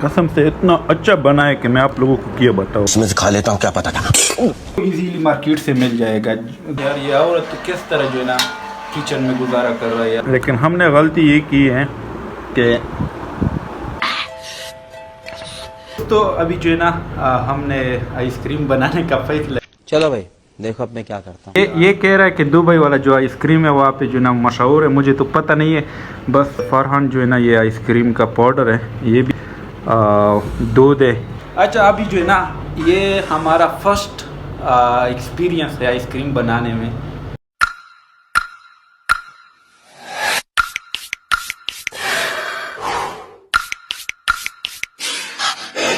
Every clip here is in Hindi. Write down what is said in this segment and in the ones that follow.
कसम से इतना अच्छा बना है कि मैं आप लोगों को क्या बताऊँ। इसमें से खा लेता हूँ, क्या पता था। इजीली मार्केट से मिल जाएगा यार। ये औरत तो किस तरह जो है ना किचन में गुजारा कर रहा है यार। लेकिन हमने गलती ये की है कि तो अभी जो है ना हमने आइसक्रीम बनाने का फैसला। चलो भाई देखो अब मैं क्या करता हूँ। ये कह रहा है कि दुबई वाला जो आइसक्रीम है वहाँ पे जो है ना मशहूर है, मुझे तो पता नहीं है। बस फरहान जो है ना ये आइसक्रीम का पाउडर है, ये भी दूध है। अच्छा अभी जो है ना ये हमारा फर्स्ट एक्सपीरियंस है आइसक्रीम बनाने में।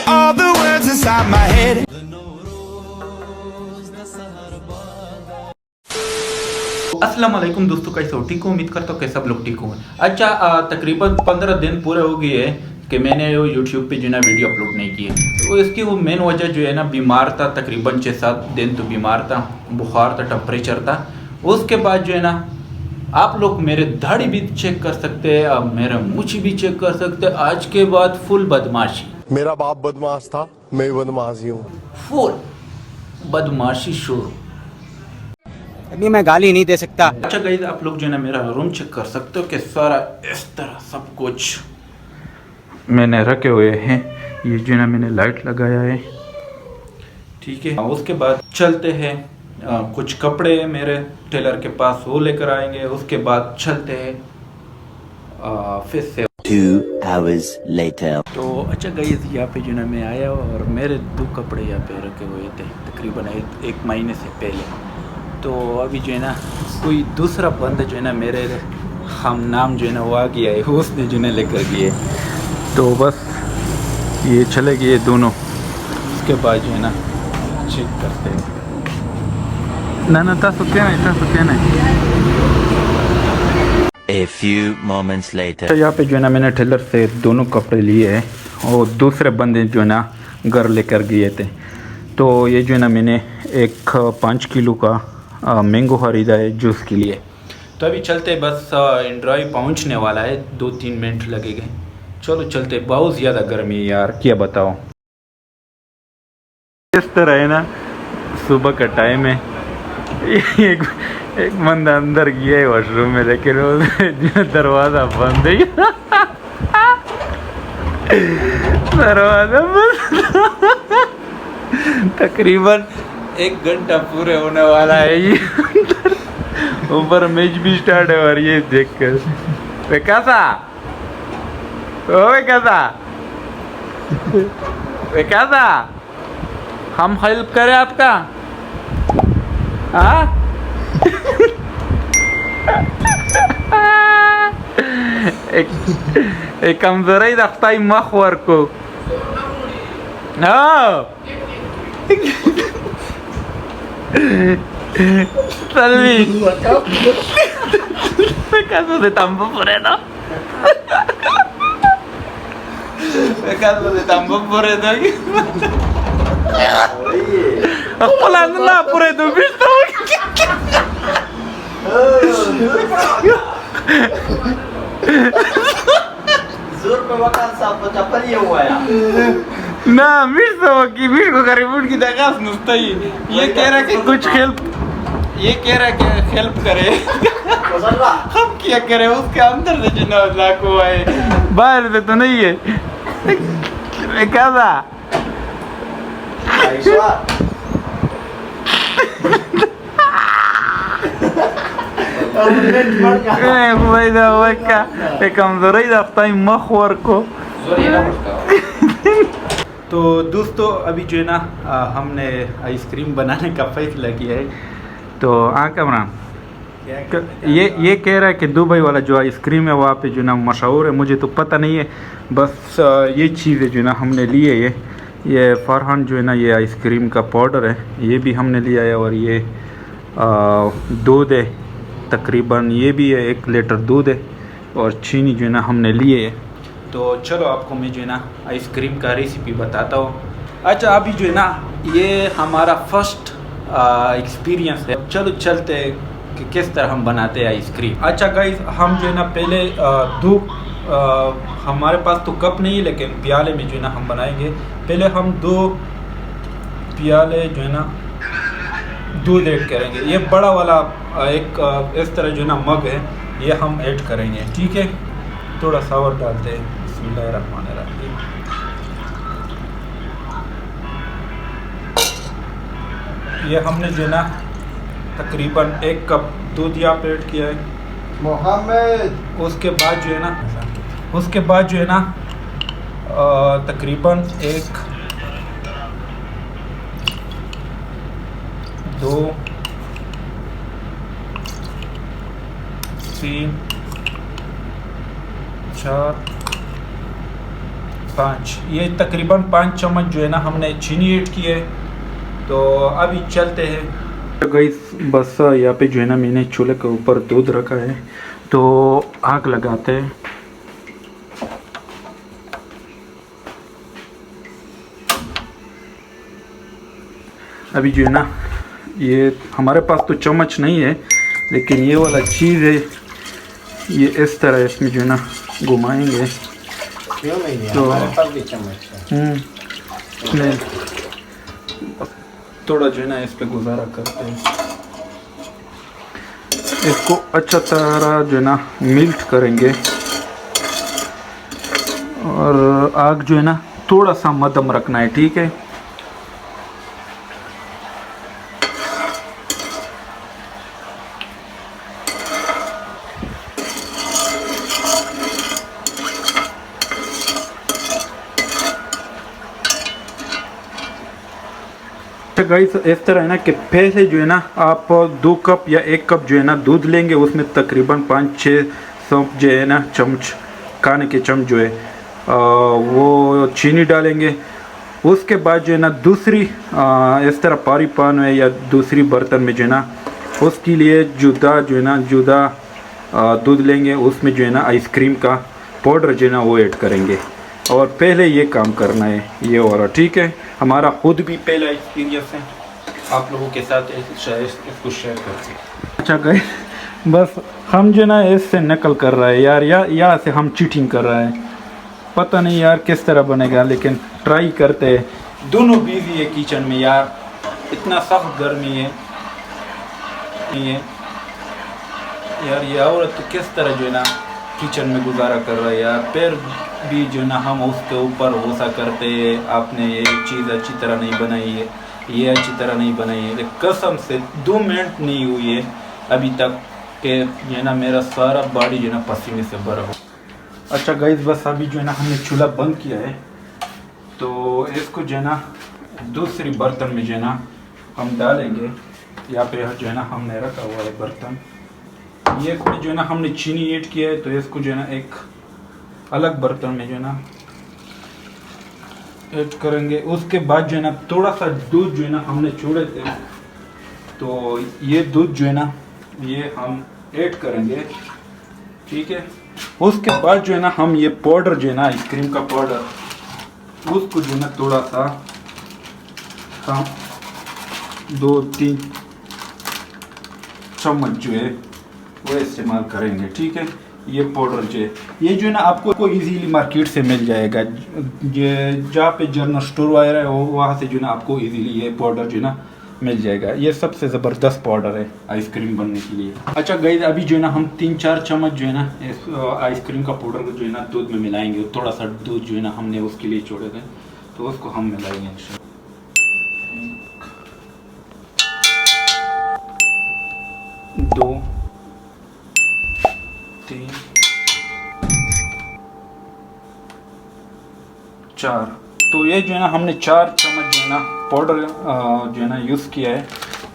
All the words inside my head. अस्सलाम वालेकुम दोस्तों, कैसे हो? ठीक हो? उम्मीद करता हूँ कि सब लोग ठीक होंगे। अच्छा तकरीबन 15 दिन पूरे हो गए हैं कि मैंने यूट्यूब पे जो है ना वीडियो अपलोड नहीं की है। तो इसकी वो मेन वजह जो है ना बीमार था, तकरीबन 6-7 दिन तो बीमार था, बुखार था, टेम्परेचर था। उसके बाद जो है ना आप लोग मेरे दाढ़ी भी चेक कर सकते हैं, अब मेरा मूंछ भी चेक कर सकते हैं। आज के बाद फुल बदमाशी। मेरा बाप बदमाश था, मैं बदमाश ही हूँ। फुल बदमाशी शुरू। अभी मैं गाली नहीं दे सकता। अच्छा गाइस, आप लोग जो है ना मेरा रूम चेक कर सकते हो कि सारा इस तरह सब कुछ मैंने रखे हुए हैं। ये जो है ना मैंने लाइट लगाया है, ठीक है। उसके बाद चलते हैं, कुछ कपड़े मेरे टेलर के पास वो लेकर आएंगे। उसके बाद चलते हैं फिर से 2 hours later. तो अच्छा गाइस, यहाँ पे जो है ना मैं आया और मेरे 2 कपड़े यहाँ पे रखे हुए थे तकरीबन एक महीने से पहले। तो अभी जो है ना कोई दूसरा बंदा जो है ना मेरे हम नाम जो है ना वो आ गया है, उसने जो है लेकर गए। तो बस ये चले गए दोनों। उसके बाद जो है ना चेक करते हैं। ना तासु क्या नहीं। A few moments later. तो यहाँ पे जो है ना मैंने टेलर से दोनों कपड़े लिए हैं और दूसरे बंदे जो है ना घर लेकर गए थे। तो ये जो है ना मैंने एक 5 किलो का मैंगो खरीदा है जूस के लिए। तो अभी चलते, बस एंड्रॉय पहुँचने वाला है, 2-3 मिनट लगेंगे। चलो चलते, बहुत ज़्यादा गर्मी है यार, क्या बताओ। इस तरह है ना सुबह का टाइम है। एक बंदा अंदर गया है वॉशरूम में, लेकिन दरवाज़ा बंद है। दरवाज़ा बंद। तकरीबन 1 घंटा पूरे होने वाला है ये। ऊपर मैच भी स्टार्ट है और ये देख कर कैसा हम हेल्प करें आपका? हाँ एक कमजोरी रखता है मखवर को। Salvi, me caso de tambo poreno. Me caso de tambo poreno. Ako lang na poreno visto. जोर पे वकाल साहब को चप्पल ये हुआ है ना मिर्च को करीबन की दगास नुस्ताई। ये कह रहा कि कुछ हेल्प, ये कह रहा कि हेल्प करे। हम क्या करें, उसके अंदर से जिन्ना लाख हुआ है, बाहर से तो नहीं है। क्या था कमजोरी रखता है मखवर को। तो दोस्तों अभी जो है ना हमने आइसक्रीम बनाने का फैसला किया है। तो कमरान ये कह रहा है कि दुबई वाला जो आइसक्रीम है वहाँ पे जो है ना मशहूर है, मुझे तो पता नहीं है। बस ये चीज़ें जो है ना हमने लिए है। ये फरहान जो है ना ये आइसक्रीम का पाउडर है, ये भी हमने लिया है। और ये दूध है, तकरीबन ये भी है 1 लीटर दूध है। और चीनी जो है ना हमने लिए है। तो चलो आपको मैं जो है ना आइसक्रीम का रेसिपी बताता हूँ। अच्छा अभी जो है ना ये हमारा फर्स्ट एक्सपीरियंस है। चलो चलते कि किस तरह हम बनाते हैं आइसक्रीम। अच्छा गाइस, हम जो है ना पहले 2 हमारे पास तो कप नहीं, लेकिन प्याले में जो है ना हम बनाएंगे। पहले हम 2 प्याले जो है ना दूध ऐड करेंगे। ये बड़ा वाला एक इस तरह जो है ना मग है, ये हम ऐड करेंगे, ठीक है। थोड़ा सावर डालते हैं। बिस्मिल्लाहिर्रहमानिर्रहीम। ये हमने जो है ना तकरीबन 1 कप दूध यहाँ पे ऐड किया है। मोहम्मद उसके बाद जो है ना तकरीबन 1 2 3 4 5 ये तकरीबन 5 चम्मच जो है ना हमने चीनी ऐड की है। तो अभी चलते हैं। तो गाइस बस यहाँ पे जो है ना मैंने चूल्हे के ऊपर दूध रखा है, तो आग लगाते हैं। अभी जो है ना ये हमारे पास तो चम्मच नहीं है, लेकिन ये वाला चीज़ है, ये इस तरह इसमें जो है ना घुमाएंगे। क्यों नहीं है? तो हमारे पास भी चम्मच है। नहीं, थोड़ा जो है ना इस पे गुजारा करते हैं। इसको अच्छा तरह जो है ना मिल्ट करेंगे, और आग जो है ना थोड़ा सा मध्यम रखना है, ठीक है। गाइस इस तरह है ना कि पहले जो है ना आप 2 कप या 1 कप जो है ना दूध लेंगे, उसमें तकरीबन 5-6 जो है ना चम्मच, खाने के चम्मच जो है वो चीनी डालेंगे। उसके बाद जो है ना दूसरी इस तरह पारी पान में या दूसरी बर्तन में जो है ना उसके लिए जुदा जो है ना जुदा दूध लेंगे, उसमें जो है ना आइसक्रीम का पाउडर जो है ना वो ऐड करेंगे। और पहले ये काम करना है ये वाला, ठीक है। हमारा खुद भी पहला एक्सपीरियंस है, आप लोगों के साथ इसको शेयर करते हैं। अच्छा गाइस बस हम जो ना इससे नकल कर रहा है यार, या से हम चीटिंग कर रहा है, पता नहीं यार किस तरह बनेगा, लेकिन ट्राई करते हैं। दोनों बिजी है किचन में यार, इतना सख्त गर्मी है यार। ये औरत तो किस तरह जो है ना किचन में गुजारा कर रहा है यार। पैर भी जो ना हम उसके ऊपर भरोसा करते, आपने ये चीज़ अच्छी तरह नहीं बनाई है, ये अच्छी तरह नहीं बनाई है, लेकिन कसम से 2 मिनट नहीं हुई है अभी तक कि जो है ना मेरा सारा बॉडी जो है ना पसीने से भरा हो। अच्छा गाइस बस अभी जो है ना हमने चूल्हा बंद किया है, तो इसको जो है ना दूसरी बर्तन में जो है ना हम डालेंगे। यहाँ पे जो है ना हमने रखा हुआ है बर्तन, ये जो है ना हमने चीनी ऐड किया है, तो इसको जो है ना एक अलग बर्तन में जो है ना ऐड करेंगे। उसके बाद जो है ना थोड़ा सा दूध जो है ना हमने छोड़े थे, तो ये दूध जो है ना ये हम ऐड करेंगे, ठीक है। उसके बाद जो है ना हम ये पाउडर जो है ना आइसक्रीम का पाउडर, उसको जो है ना थोड़ा सा हम 2-3 चम्मच जो है वो इस्तेमाल करेंगे, ठीक है। ये पाउडर जो है ये जो है ना आपको इजीली मार्केट से मिल जाएगा, जहाँ पे जनरल स्टोर वगैरह है वहाँ से जो है ना आपको इजीली ये पाउडर जो है ना मिल जाएगा। ये सबसे ज़बरदस्त पाउडर है आइसक्रीम बनने के लिए। अच्छा गाइस अभी जो है ना हम 3-4 चम्मच जो है ना आइसक्रीम का पाउडर को जो है ना दूध में मिलाएंगे। थोड़ा सा दूध जो है ना हमने उसके लिए छोड़े थे, तो उसको हम मिलाएंगे। 2 3 4, तो ये जो है ना हमने 4 चम्मच जो है ना पाउडर जो है ना यूज़ किया है।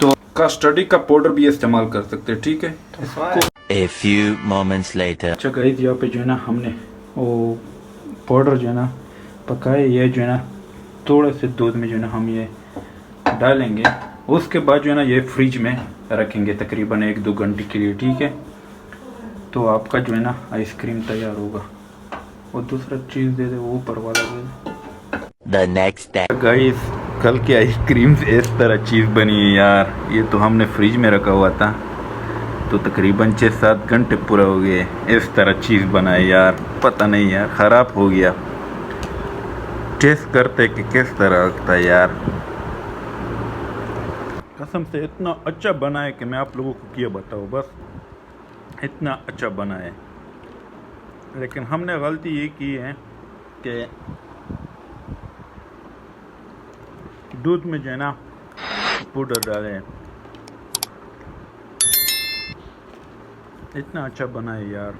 तो कस्टर्डी का पाउडर भी इस्तेमाल कर सकते हैं, ठीक है। A few moments later. अच्छा गाइस यहाँ पे जो है ना हमने वो पाउडर जो है ना पकाए, ये जो है ना थोड़े से दूध में जो है ना हम ये डालेंगे। उसके बाद जो है ना ये फ्रिज में रखेंगे तकरीबन 1-2 घंटे के लिए, ठीक है। तो आपका जो है ना आइसक्रीम तैयार होगा। और दूसरा चीज़ दे दे, वो ऊपर वाला दे दे। The next day. गाइस कल की आइसक्रीम इस तरह चीज़ बनी है यार। ये तो हमने फ्रिज में रखा हुआ था, तो तकरीबन 6-7 घंटे पूरा हो गए इस तरह चीज़ बनाए यार। पता नहीं यार, ख़राब हो गया। टेस्ट करते कि किस तरह लगता है यार। कसम से इतना अच्छा बना है कि मैं आप लोगों को क्या बताऊँ, बस इतना अच्छा बना है। लेकिन हमने गलती ये की है कि दूध में जो है ना पाउडर डाले। इतना अच्छा बना है यार।